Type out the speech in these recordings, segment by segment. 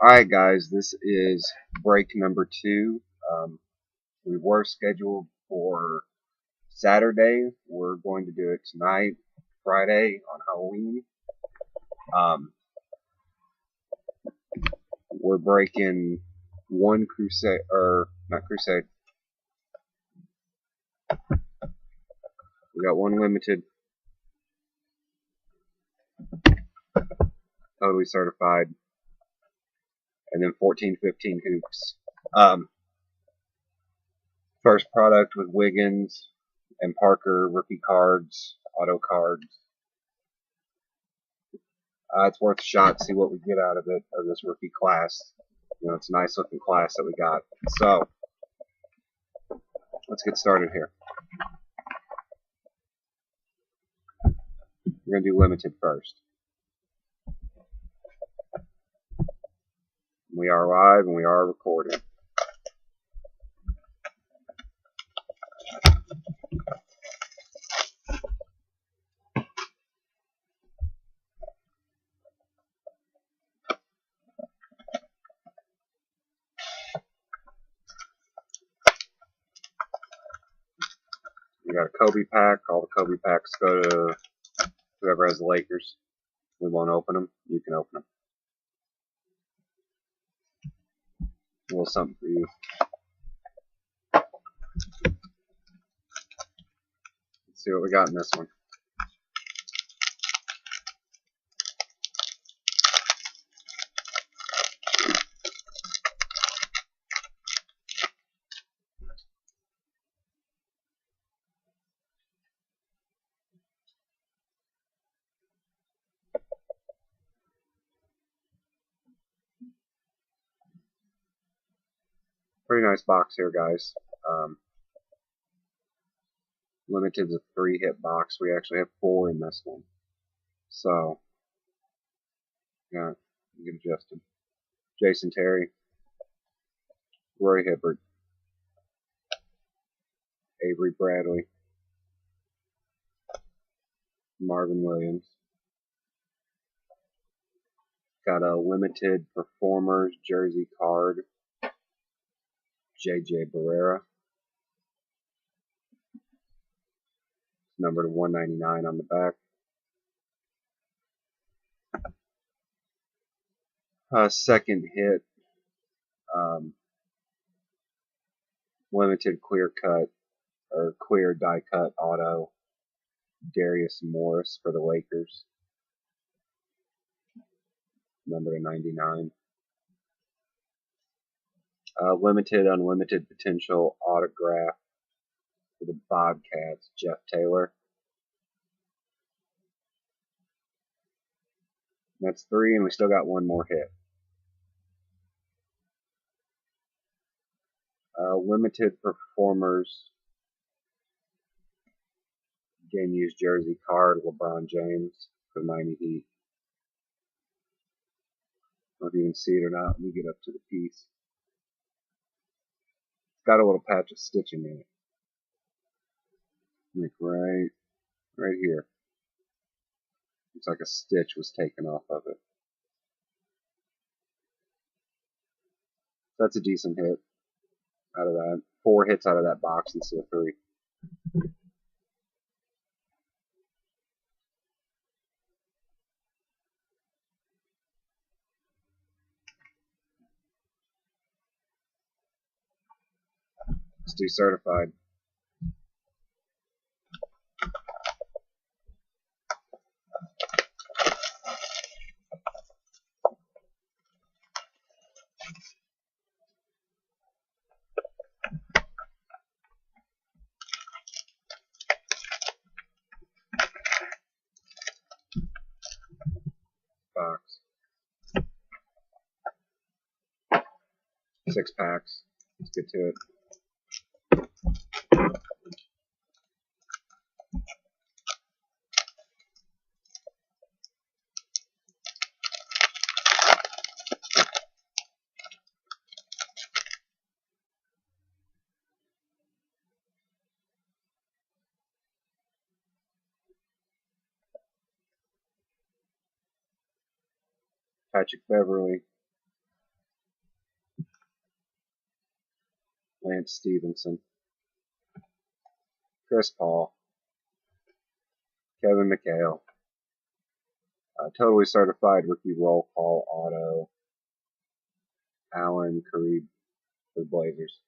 Alright guys, this is break number 2. We were scheduled for Saturday. We're going to do it tonight, Friday, on Halloween. We're breaking one crusade, or not crusade. We got one limited, totally certified, and then 14, 15 hoops. First product was Wiggins and Parker rookie cards, auto cards. It's worth a shot to see what we get out of it, of this rookie class. You know, it's a nice looking class that we got. So, let's get started here. We're going to do limited first. We are live and we are recording. We got a Kobe pack. All the Kobe packs go to whoever has the Lakers. We won't open them. You can open them. A little something for you. Let's see what we got in this one. Pretty nice box here, guys. Limited is a 3-hit box. We actually have 4 in this one. So, yeah, get adjusted. Jason Terry, Roy Hibbert, Avery Bradley, Marvin Williams. Got a limited performers jersey card, JJ Barrera. Numbered to 199 on the back. Second hit, limited clear cut or clear die cut auto, Darius Morris for the Lakers. Number to 99. Limited, unlimited potential autograph for the Bobcats, Jeff Taylor. That's 3, and we still got one more hit. Limited performers game used jersey card, LeBron James for the Miami Heat. I don't know if you can see it or not. Let me get up to the piece. It's got a little patch of stitching in it. Like right here. Looks like a stitch was taken off of it. That's a decent hit out of that. 4 hits out of that box instead of 3. Let's do certified. Box. 6 packs. Let's get to it. Patrick Beverly, Lance Stevenson, Chris Paul, Kevin McHale, totally certified rookie roll call auto, Allen Kareem for the Blazers.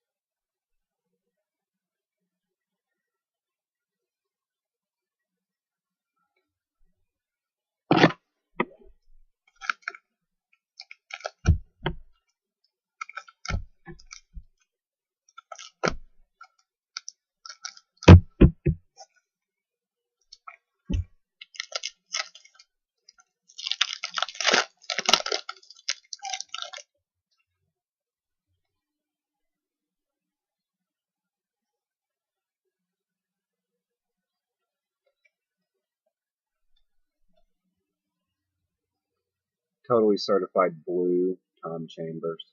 Totally certified blue, Tom Chambers.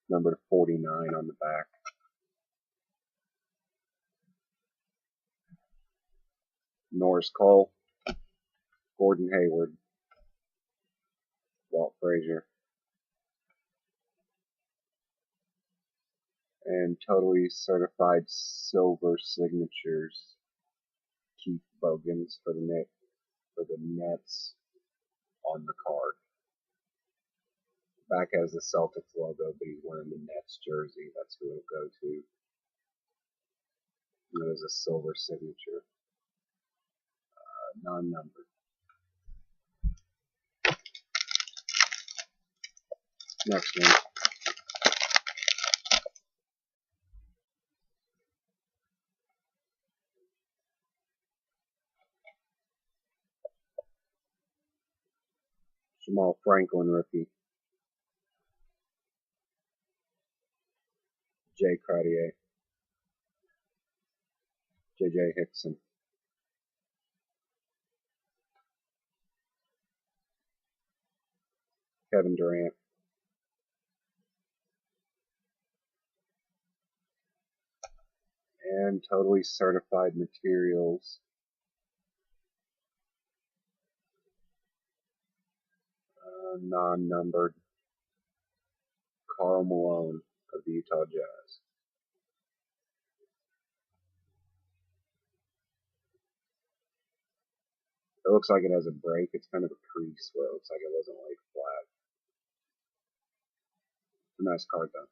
Number 49 on the back. Norris Cole, Gordon Hayward, Walt Frazier, and totally certified silver signatures, Keith Bogans for the Nets on the card. Back has the Celtics logo, but he's wearing the Nets jersey. That's who it'll go to. And there's a silver signature, non-numbered. Next one. Jamal Franklin rookie. Jay Crottier. J.J. Hickson. Kevin Durant. And totally certified materials. Non-numbered. Karl Malone of the Utah Jazz. It looks like it has a break. It's kind of a crease where it looks like it wasn't laid flat. It's a nice card though.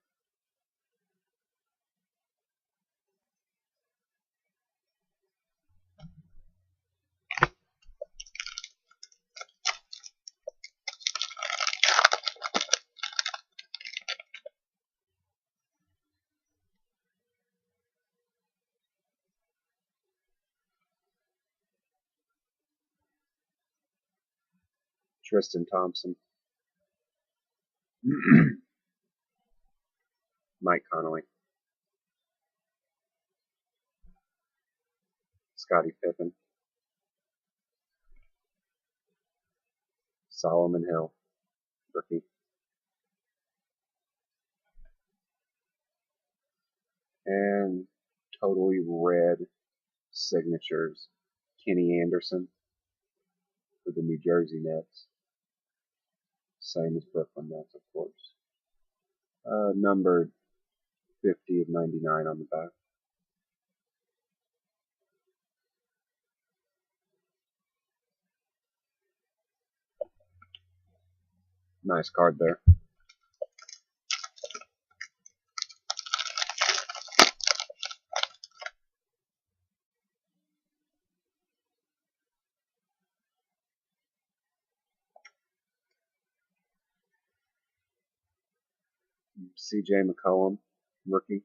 Tristan Thompson. Mike Conley. Scottie Pippen. Solomon Hill, rookie. And totally red signatures. Kenny Anderson for the New Jersey Nets. Same as Brooklyn Nets, of course. Numbered 50 of 99 on the back. Nice card there. C.J. McCollum, rookie.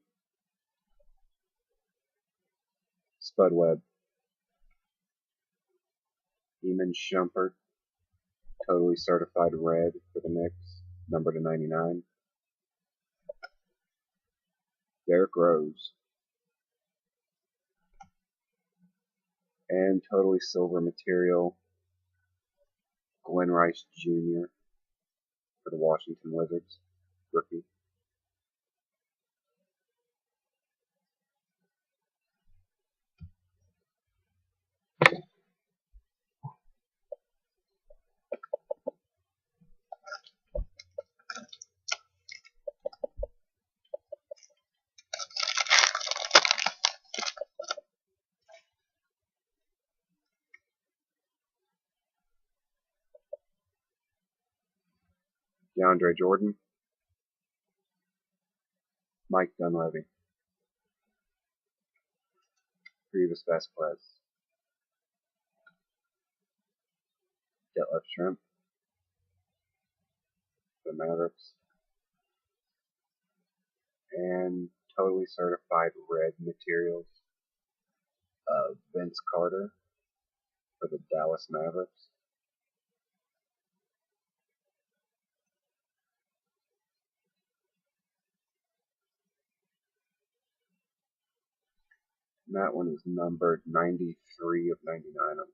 Spud Webb. Eamon Shumpert, totally certified red for the Knicks, number to 99. Derrick Rose. And totally silver material, Glenn Rice Jr. for the Washington Wizards, rookie. DeAndre Jordan, Mike Dunleavy, Grievous Vasquez, Detlef Shrimp, the Mavericks, and totally certified red materials of Vince Carter for the Dallas Mavericks. And that one is numbered 93 of 99 on that.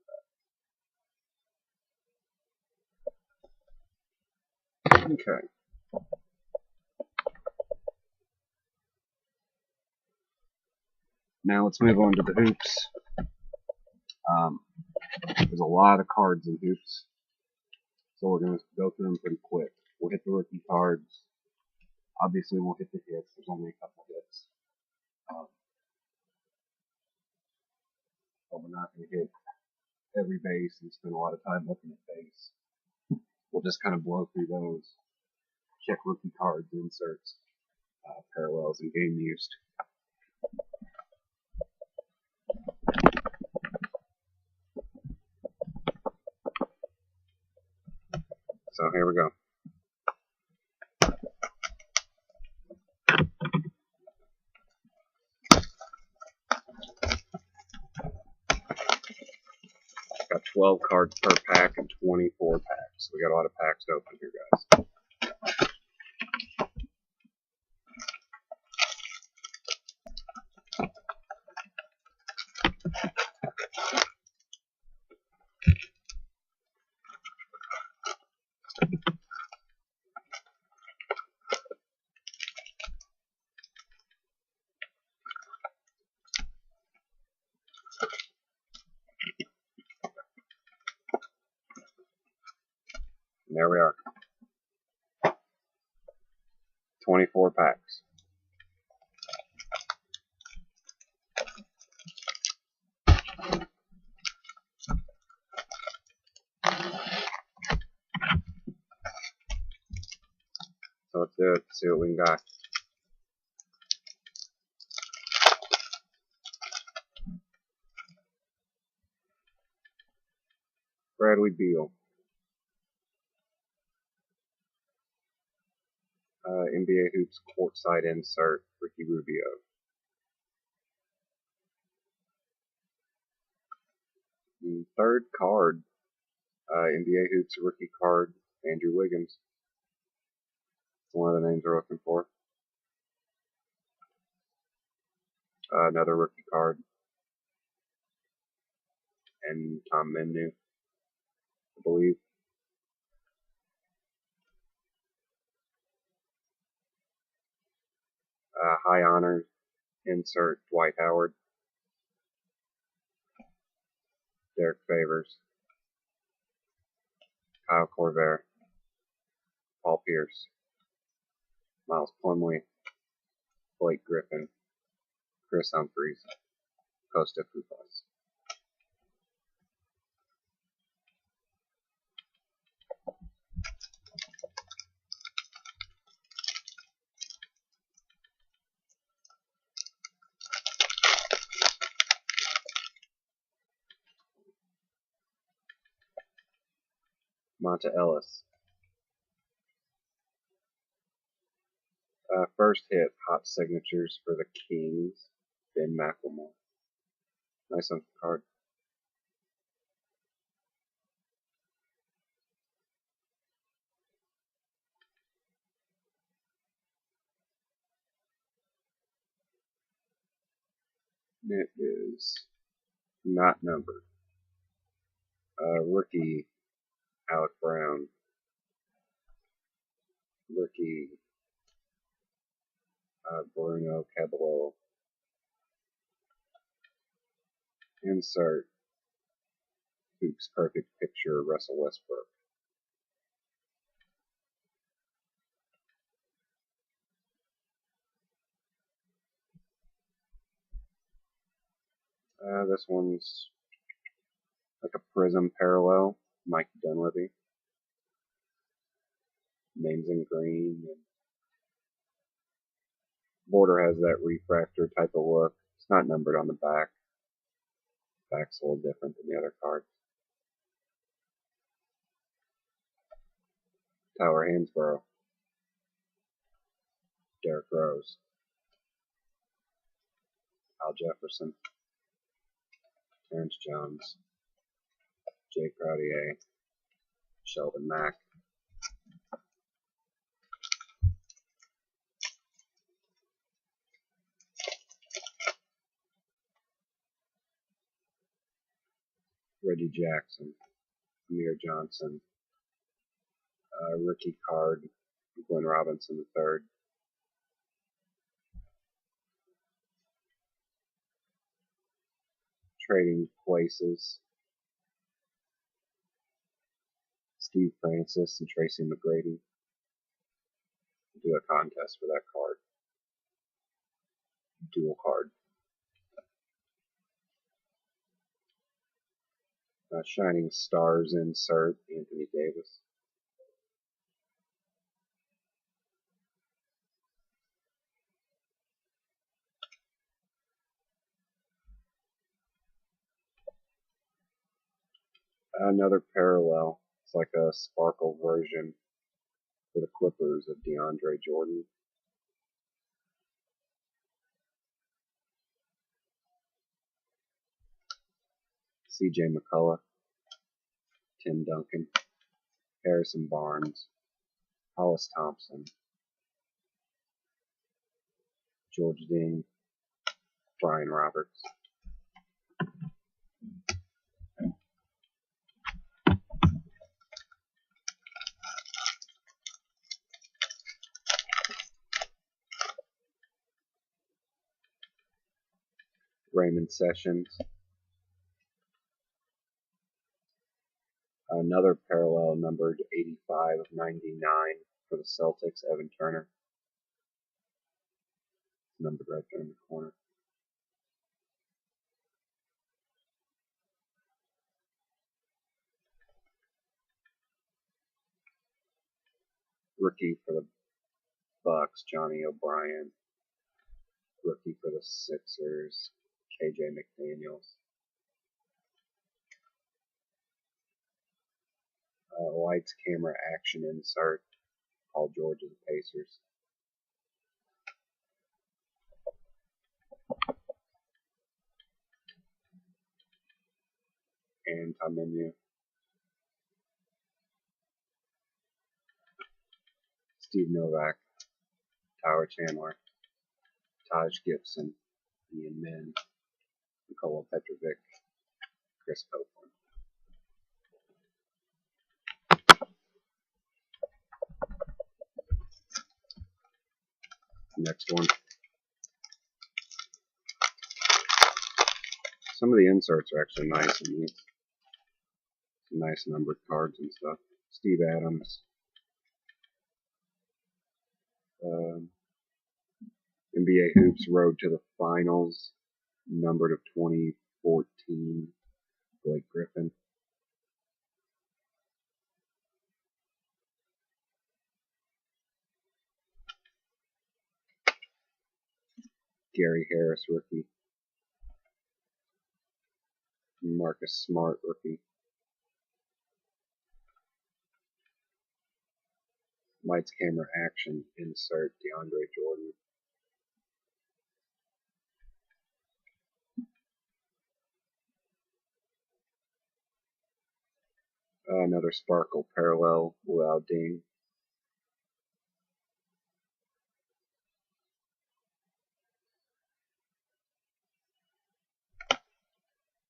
Okay. Now let's move on to the hoops. There's a lot of cards in hoops, so we're going to go through them pretty quick. We'll hit the rookie cards. Obviously, we'll hit the hits. There's only a couple hits. But we're not going to hit every base and spend a lot of time looking at base. We'll just kind of blow through those, check rookie cards, inserts, parallels, and game used. So here we go. Got 12 cards per pack and 24 packs. So we got a lot of packs to open here, guys. And there we are. 24 packs. So let's do it, see what we can got. Bradley Beal. NBA Hoops courtside insert, Ricky Rubio. And third card, NBA Hoops rookie card, Andrew Wiggins. It's one of the names we're looking for. Another rookie card. And Tom Menu, I believe. High honors, insert Dwight Howard, Derek Favors, Kyle Korver, Paul Pierce, Miles Plumlee, Blake Griffin, Chris Humphries, Kosta Koufos. Monta Ellis. First hit, hot signatures for the Kings, Ben McLemore. Nice on card. It is not numbered. Rookie, Alec Brown. Rookie, Bruno Caballero. Insert, Hoops Perfect Picture, Russell Westbrook. This one's like a prism parallel, Mike Dunleavy. Name Jennings in green. And border has that refractor type of look. It's not numbered on the back. Back's a little different than the other cards. Tyler Hansborough, Derrick Rose, Al Jefferson, Terrence Jones, Jay Crowdier, Sheldon Mack, Reggie Jackson, Amir Johnson, rookie card, Glenn Robinson III, Trading Places, Steve Francis and Tracy McGrady. Do a contest for that card. Dual card. Shining Stars insert, Anthony Davis. Another parallel. It's like a sparkle version for the Clippers of DeAndre Jordan. CJ McCullough, Tim Duncan, Harrison Barnes, Hollis Thompson, George Ding, Brian Roberts. Raymond Sessions. Another parallel numbered 85 of 99 for the Celtics, Evan Turner. Numbered right there in the corner. Rookie for the Bucks, Johnny O'Brien. Rookie for the Sixers, KJ McDaniels. Lights, camera, action insert, Paul George of the Pacers. And Tom Menu. Steve Novak, Tyler Chandler, Taj Gibson, Ian Min, Nikola Petrovic, Chris Copeland. Next one. Some of the inserts are actually nice in these. Some nice numbered cards and stuff. Steve Adams. NBA Hoops Road to the Finals, numbered of 2014, Blake Griffin. Gary Harris, rookie. Marcus Smart, rookie. Lights, camera, action, insert, DeAndre Jordan. Another sparkle parallel, Luol Deng.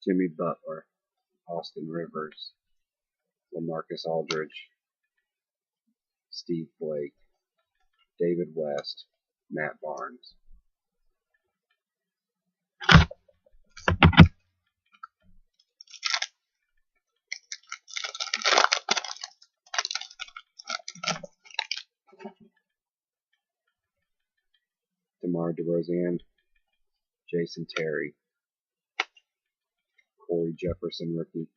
Jimmy Butler, Austin Rivers, LaMarcus Aldridge, Steve Blake, David West, Matt Barnes. DeMar DeRozan, Jason Terry, Corey Jefferson, rookie.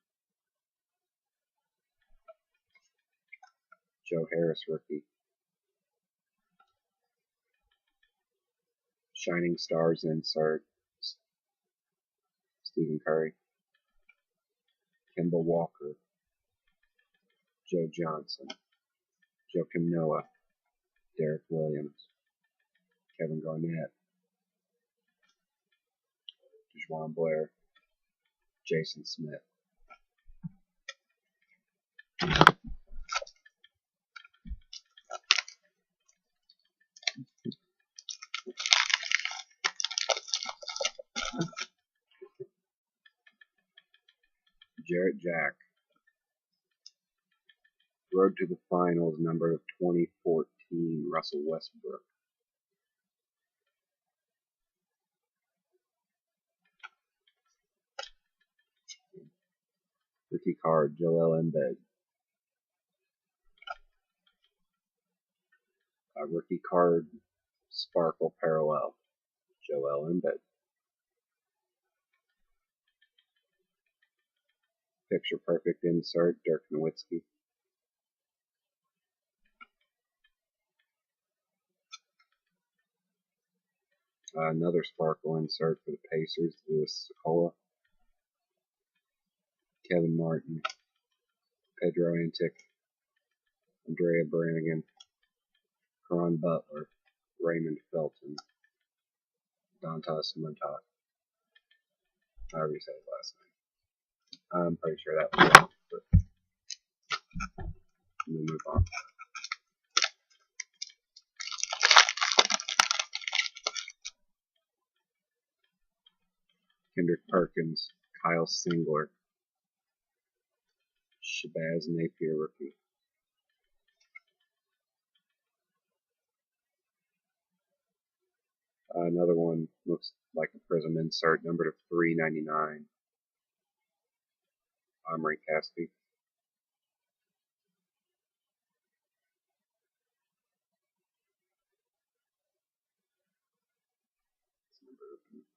Joe Harris, rookie. Shining Stars insert. Stephen Curry. Kemba Walker. Joe Johnson. Joakim Noah. Derek Williams. Kevin Garnett. DeJuan Blair. Jason Smith. Jarrett Jack. Road to the Finals, number of 2014, Russell Westbrook. Rookie card, Joel Embiid. Rookie card, Sparkle Parallel, Joel Embiid. Picture Perfect insert, Dirk Nowitzki. Another Sparkle insert for the Pacers, Louis Sokola. Kevin Martin. Pedro Antic. Andrea Brannigan. Caron Butler. Raymond Felton. Dantas Montat. I already said it last night. I'm pretty sure that was it, but we'll move on. Kendrick Perkins, Kyle Singler, Shabazz Napier rookie. Another one looks like a Prism insert, number to 399. Omri Caspi.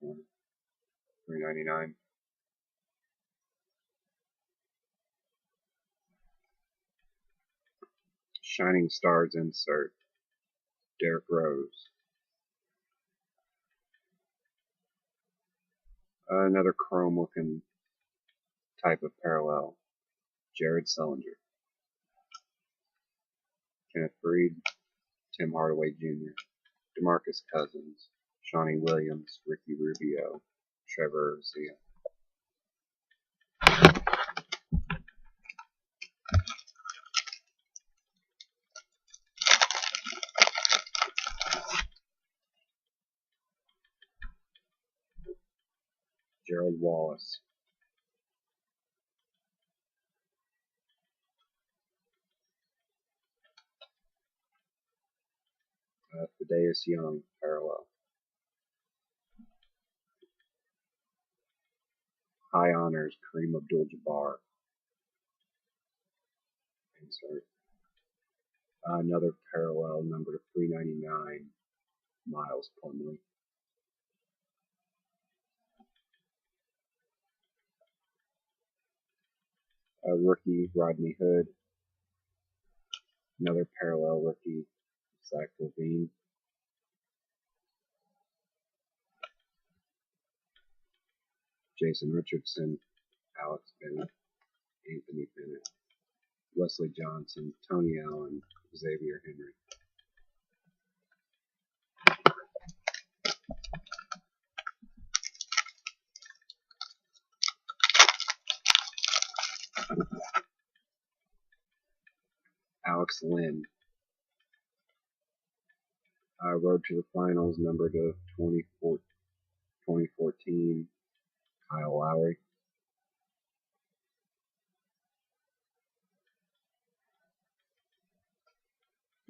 Number 399. Shining Stars insert, Derrick Rose. Another chrome looking type of parallel, Jared Sullinger. Kenneth Freed, Tim Hardaway Jr., DeMarcus Cousins, Shawnee Williams, Ricky Rubio, Trevor Zia. Gerald Wallace. Thaddeus Young, parallel. High honors, Kareem Abdul-Jabbar. Insert. Another parallel, number to 399, Miles Plumlee. Rookie, Rodney Hood. Another parallel rookie, Zach LaVine. Jason Richardson, Alex Bennett, Anthony Bennett, Wesley Johnson, Tony Allen, Xavier Henry. Alex Lynn. Road to the Finals, number to 2014, Kyle Lowry.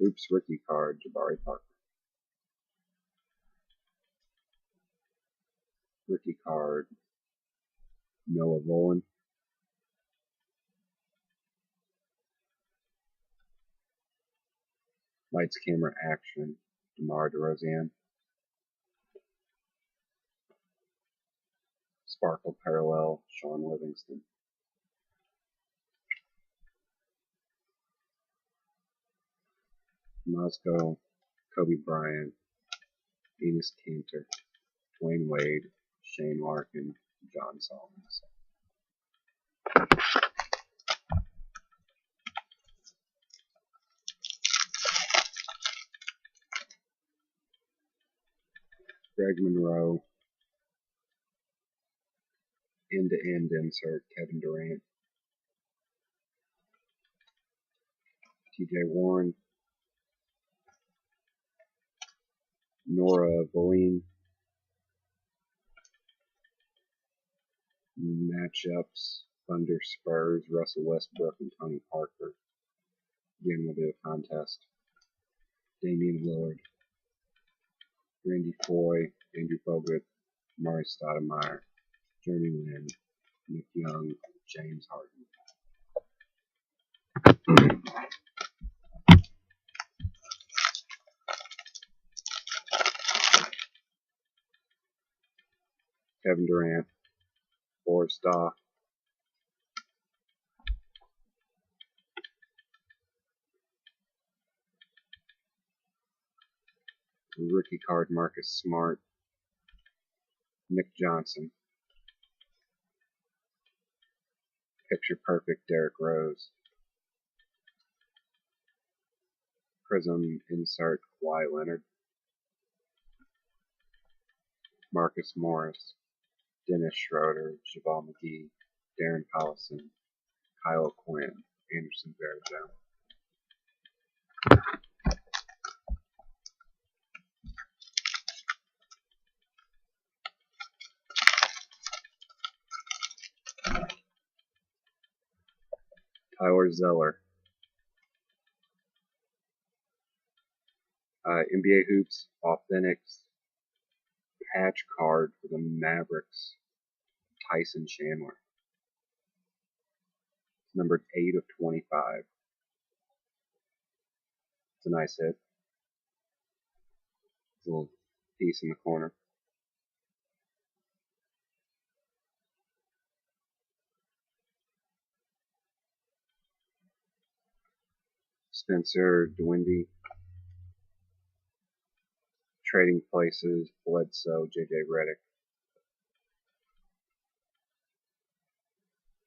Oops, rookie card, Jabari Parker. Rookie card, Noah Volin. Lights, Camera, Action, DeMar DeRozan. Sparkle Parallel, Sean Livingston. Moscow, Kobe Bryant. Enos Kanter, Dwayne Wade, Shane Larkin, John Solomons. Greg Monroe, end-to-end insert, Kevin Durant. TJ Warren, Nora Boline. Matchups, Thunder Spurs, Russell Westbrook, and Tony Parker. Again, we'll do a contest. Damian Lillard, Randy Foy, Andrew Bogut, Murray Stoudemire, Jeremy Lin, Nick Young, James Harden. Kevin Durant, Boris Daw, rookie card Marcus Smart, Nick Johnson, picture perfect Derrick Rose, Prism insert Kawhi Leonard, Marcus Morris, Dennis Schroeder, Javal McGee, Darren Collison, Kyle Quinn, Anderson Varejao. Tyler Zeller, NBA Hoops Authentics patch card for the Mavericks, Tyson Chandler. It's numbered 8 of 25. It's a nice hit. It's a little piece in the corner. Spencer Dinwiddie, Trading Places, Bledsoe, JJ Redick.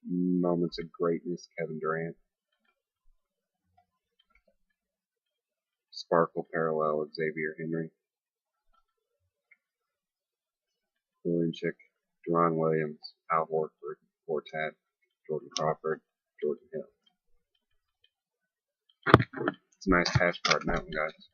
Moments of Greatness, Kevin Durant. Sparkle Parallel, Xavier Henry. Vulinchik, Deron Williams, Al Horford, Quartet, Jordan Crawford, Jordan Hill. It's a nice patch card in that one, guys.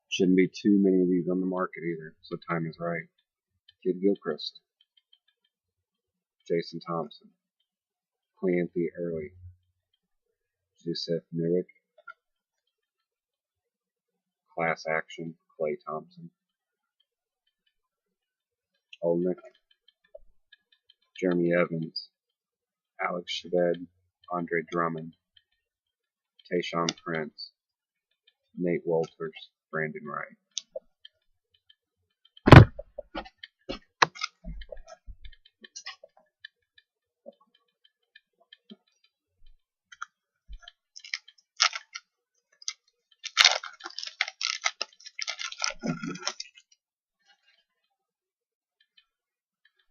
Shouldn't be too many of these on the market either, so time is right. Kid Gilchrist, Jason Thompson, Cleanthony Early, Jusuf Nurkic, Class Action, Klay Thompson, Olnick, Jeremy Evans, Alex Shved, Andre Drummond, Tayshaun Prince, Nate Wolters, Brandon Wright.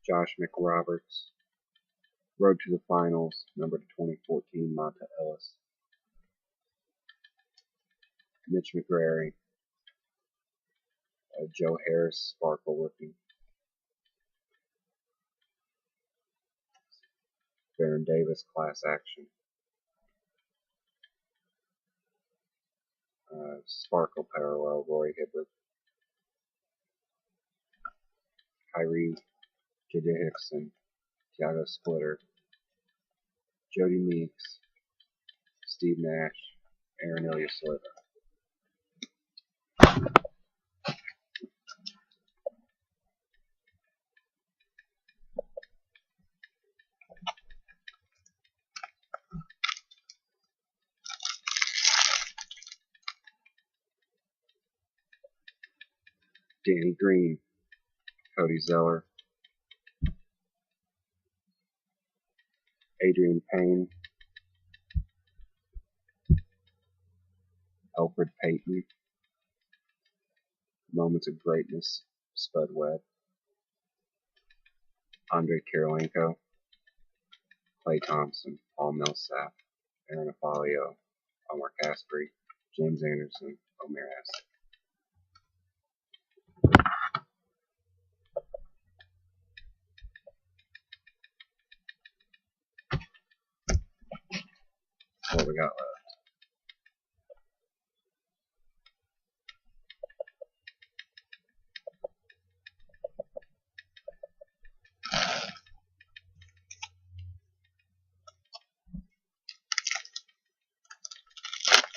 Josh McRoberts, Road to the Finals, number 2014, Monta Ellis. Mitch McGrary, Joe Harris, Sparkle Rookie. Baron Davis, Class Action. Sparkle Parallel, Roy Hibbert. Kyrie, J.J. Hickson, Tiago Splitter, Jody Meeks, Steve Nash, Aaron Ilyasova. Danny Green, Cody Zeller, Adrian Payne, Elfrid Payton, Moments of Greatness, Spud Webb, Andre Kirilenko, Klay Thompson, Paul Millsap, Aaron Afalio, Omar Caspery, James Anderson, Omer S. What we got left?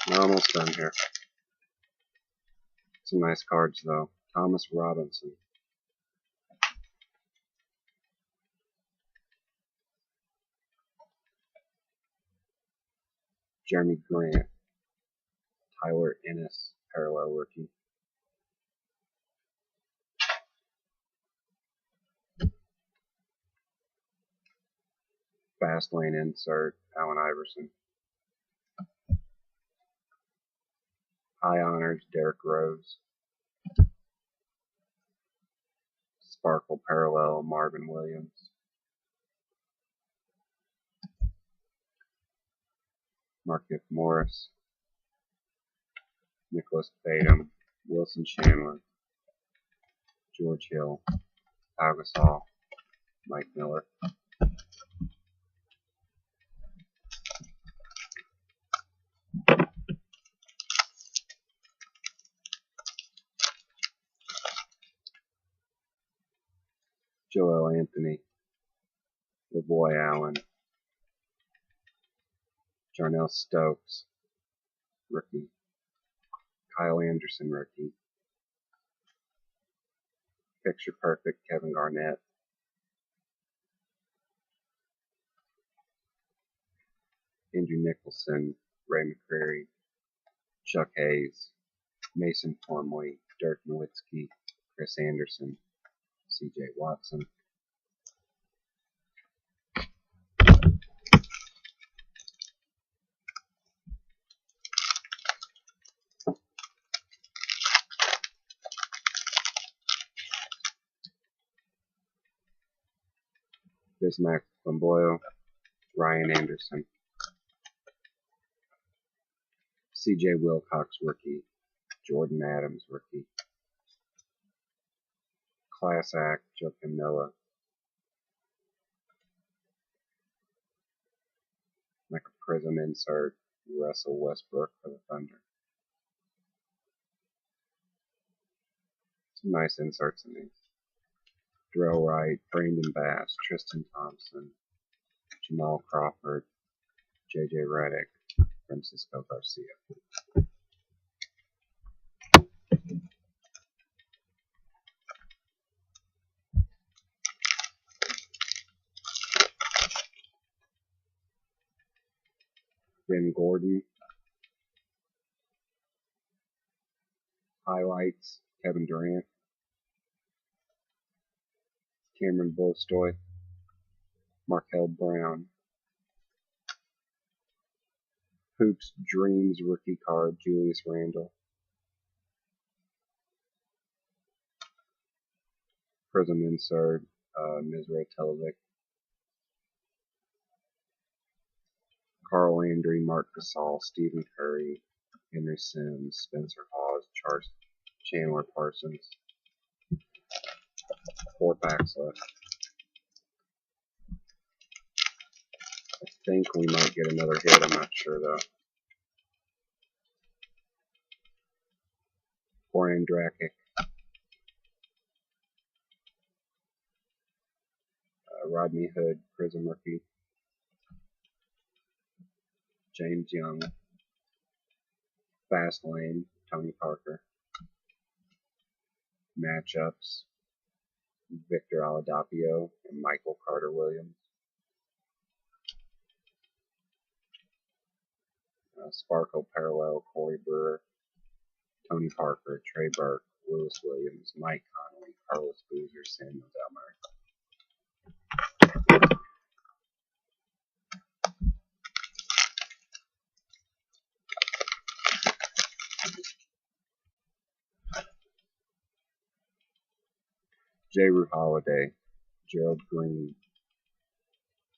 We're almost done here. Some nice cards though. Thomas Robinson. Jeremy Grant. Tyler Ennis, parallel rookie. Fast lane insert, Allen Iverson. High honors, Derrick Rose. Sparkle parallel, Marvin Williams. Markieff Morris. Nicholas Batum. Wilson Chandler. George Hill. Pau Gasol. Mike Miller. Joel Anthony. LaVoy Allen. Jarnell Stokes, rookie. Kyle Anderson, rookie. Picture perfect, Kevin Garnett. Andrew Nicholson, Ray McCreary, Chuck Hayes, Mason Plumlee, Dirk Nowitzki, Chris Anderson, C.J. Watson. Bismack Bamboyo, Ryan Anderson. C.J. Wilcox, rookie. Jordan Adams, rookie. Class Act, Joakim Noah. Like a prism insert, Russell Westbrook for the Thunder. Some nice inserts in these. Darrell Wright, Brandon Bass, Tristan Thompson, Jamal Crawford, J.J. Redick, Francisco Garcia. Ben Gordon. Highlights, Kevin Durant. Cameron Bostoy. Markel Brown. Hoops Dreams rookie card, Julius Randle. Prism insert, Mizrahi Televic. Carl Landry, Marc Gasol, Stephen Curry, Henry Sims, Spencer Hawes, Chandler Parsons. 4 packs left. I think we might get another hit, I'm not sure though. Goran Dragic. Rodney Hood, Prism rookie. James Young. Fast Lane, Tony Parker. Matchups, Victor Oladipo and Michael Carter Williams. Sparkle Parallel, Corey Brewer. Tony Parker, Trey Burke, Lewis Williams, Mike Conley, Carlos Boozer, Samuel Delmer. J. Rue Holiday, Gerald Green,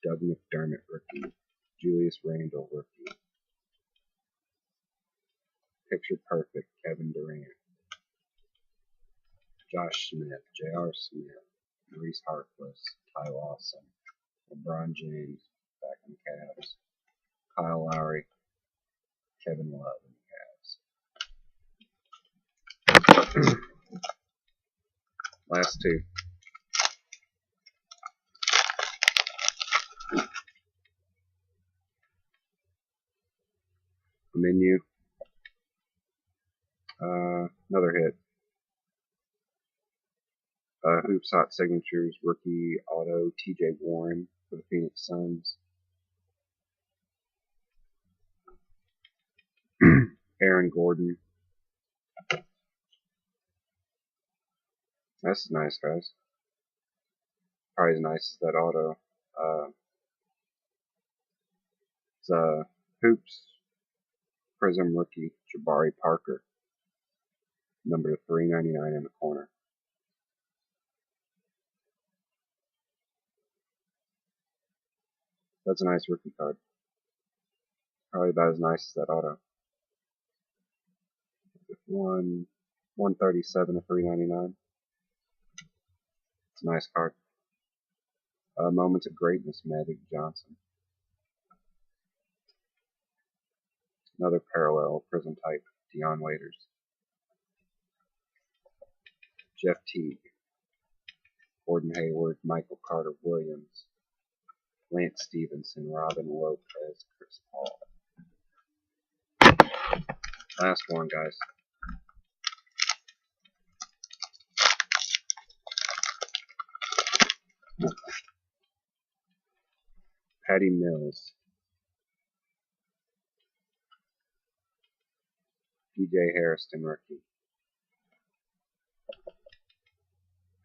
Doug McDermott rookie, Julius Randle rookie, Picture Perfect Kevin Durant, Josh Smith, J.R. Smith, Maurice Harkless, Ty Lawson, LeBron James back in the Cavs, Kyle Lowry, Kevin Love in the Cavs. Last two. Menu. Another hit. Hoops Hot Signatures rookie auto TJ Warren for the Phoenix Suns. Aaron Gordon. That's nice, guys. Probably as nice as that auto. It's Hoops Prism rookie Jabari Parker, number 399 in the corner. That's a nice rookie card. Probably about as nice as that auto. 137 to 399. It's a nice card. Moments of Greatness, Magic Johnson. Another parallel prism type, Dion Waiters. Jeff Teague, Gordon Hayward, Michael Carter Williams, Lance Stevenson, Robin Lopez, Chris Paul. Last one, guys. Patty Mills, DJ Harrison rookie.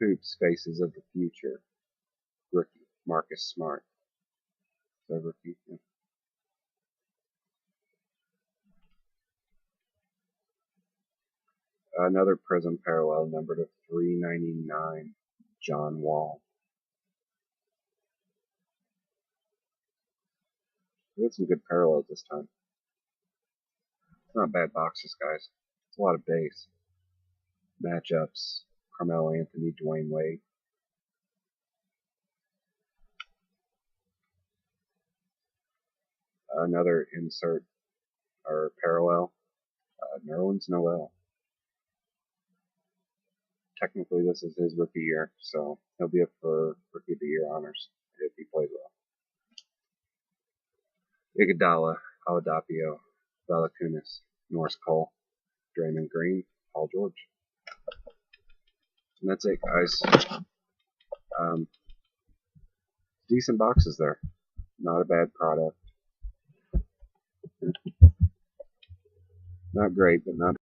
Hoops Faces of the Future rookie Marcus Smart. Is that rookie? Yeah. Another Prism parallel number to 399, John Wall. We had some good parallels this time. It's not bad boxes, guys. It's a lot of base. Matchups, Carmelo Anthony, Dwayne Wade. Another insert or parallel, Nerlens Noel. Technically, this is his rookie year, so he'll be up for Rookie of the Year honors if he plays well. Iguodala, Oladipo, Valanciunas, Norris Cole, Draymond Green, Paul George. And that's it, guys. Decent boxes there. Not a bad product. Not great, but not